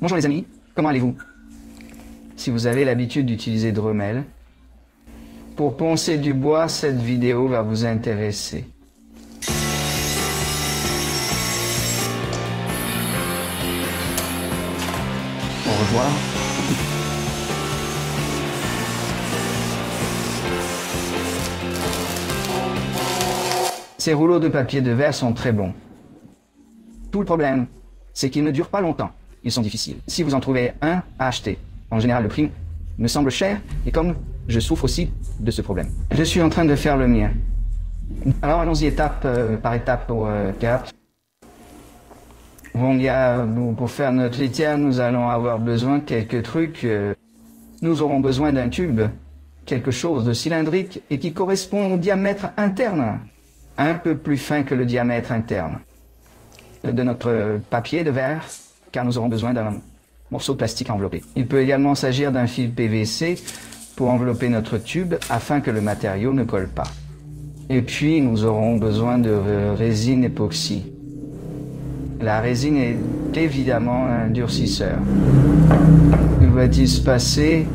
Bonjour les amis, comment allez-vous? Si vous avez l'habitude d'utiliser Dremel, pour poncer du bois, cette vidéo va vous intéresser. Au revoir. Ces rouleaux de papier de verre sont très bons. Tout le problème, c'est qu'ils ne durent pas longtemps. Ils sont difficiles. Si vous en trouvez un à acheter, en général le prix me semble cher, et comme je souffre aussi de ce problème. Je suis en train de faire le mien. Alors allons-y étape par étape pour Cap. Bon, pour faire notre litière, nous allons avoir besoin de quelques trucs. Nous aurons besoin d'un tube, quelque chose de cylindrique et qui correspond au diamètre interne, un peu plus fin que le diamètre interne de notre papier de verre, car nous aurons besoin d'un morceau de plastique à envelopper. Il peut également s'agir d'un fil PVC pour envelopper notre tube afin que le matériau ne colle pas. Et puis nous aurons besoin de résine époxy. La résine est évidemment un durcisseur. Que va-t-il se passer?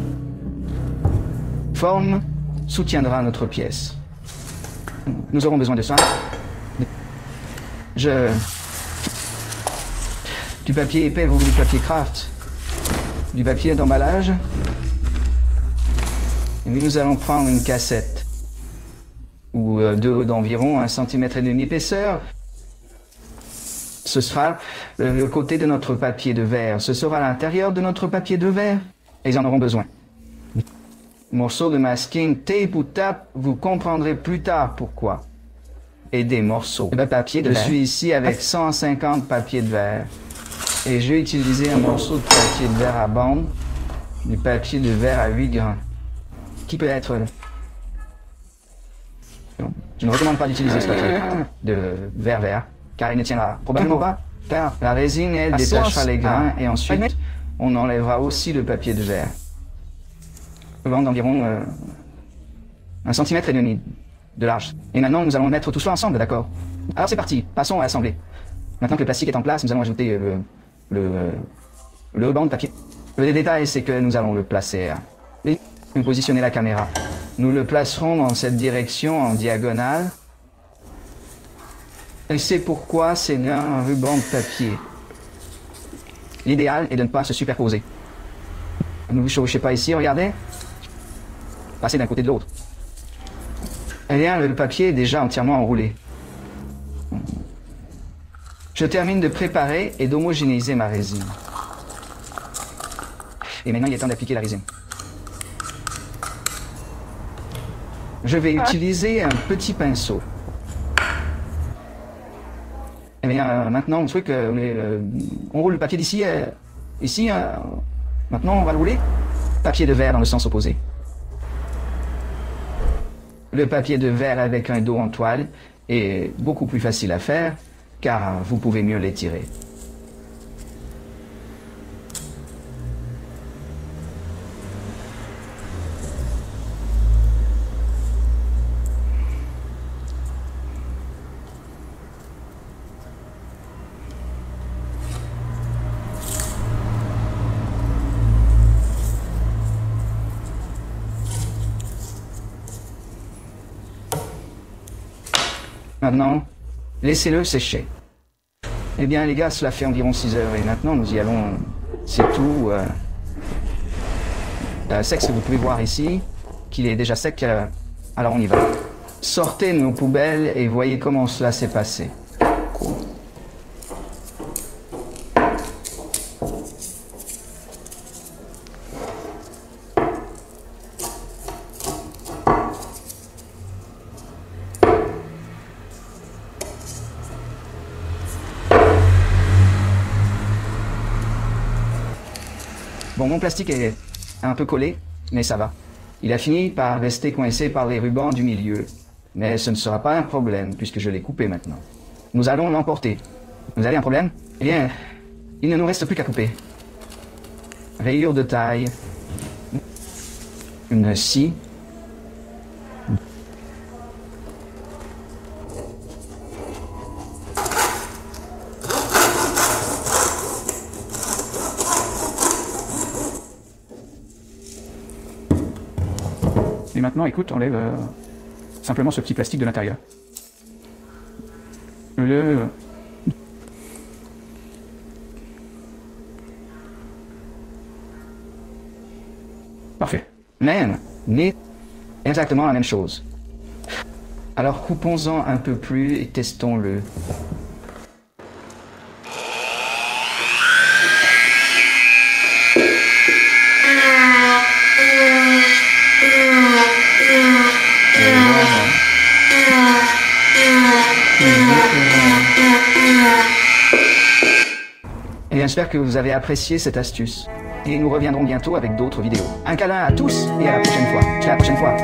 Forme soutiendra notre pièce. Nous aurons besoin de ça. Du papier épais ou du papier craft. Du papier d'emballage. Et puis nous allons prendre une cassette. Ou d'environ 1,5 cm d'épaisseur. Ce sera le côté de notre papier de verre. Ce sera l'intérieur de notre papier de verre. Et ils en auront besoin. Morceaux de masking, tape ou tape, vous comprendrez plus tard pourquoi. Et des morceaux de papier de verre. Je suis ici avec 150 papiers de verre. Et j'ai utilisé un morceau de papier de verre à bande, du papier de verre à 8 grains. Qui peut être... Je ne recommande pas d'utiliser ce papier de verre vert, car il ne tiendra probablement pas, car la résine, elle, détachera les grains, et ensuite, on enlèvera aussi le papier de verre. D'environ 1,5 cm de large. Et maintenant, nous allons mettre tout cela ensemble, d'accord? Alors c'est parti, passons à assembler. Maintenant que le plastique est en place, nous allons ajouter le ruban de papier. Le détail, c'est que nous allons le placer et nous positionner la caméra. Nous le placerons dans cette direction en diagonale. Et c'est pourquoi c'est un ruban de papier. L'idéal est de ne pas se superposer. Ne vous chevauchez pas ici, regardez. Passez d'un côté de l'autre. Eh bien, le papier est déjà entièrement enroulé. Je termine de préparer et d'homogénéiser ma résine. Et maintenant, il est temps d'appliquer la résine. Je vais utiliser un petit pinceau. Eh bien, maintenant, le truc, on roule le papier d'ici, ici, maintenant, on va le rouler. Papier de verre dans le sens opposé. Le papier de verre avec un dos en toile est beaucoup plus facile à faire, car vous pouvez mieux l'étirer. Maintenant, laissez-le sécher. Eh bien, les gars, cela fait environ 6 heures et maintenant nous y allons. C'est tout. Sec, vous pouvez voir ici qu'il est déjà sec. Alors on y va. Sortez nos poubelles et voyez comment cela s'est passé. Bon, mon plastique est un peu collé, mais ça va. Il a fini par rester coincé par les rubans du milieu. Mais ce ne sera pas un problème, puisque je l'ai coupé maintenant. Nous allons l'emporter. Vous avez un problème? Eh bien, il ne nous reste plus qu'à couper. Rayure de taille. Une scie. Et maintenant, écoute, enlève simplement ce petit plastique de l'intérieur. Parfait. Mais exactement la même chose. Alors coupons-en un peu plus et testons-le. Et j'espère que vous avez apprécié cette astuce. Et nous reviendrons bientôt avec d'autres vidéos. Un câlin à tous et à la prochaine fois. Jusqu'à la prochaine fois.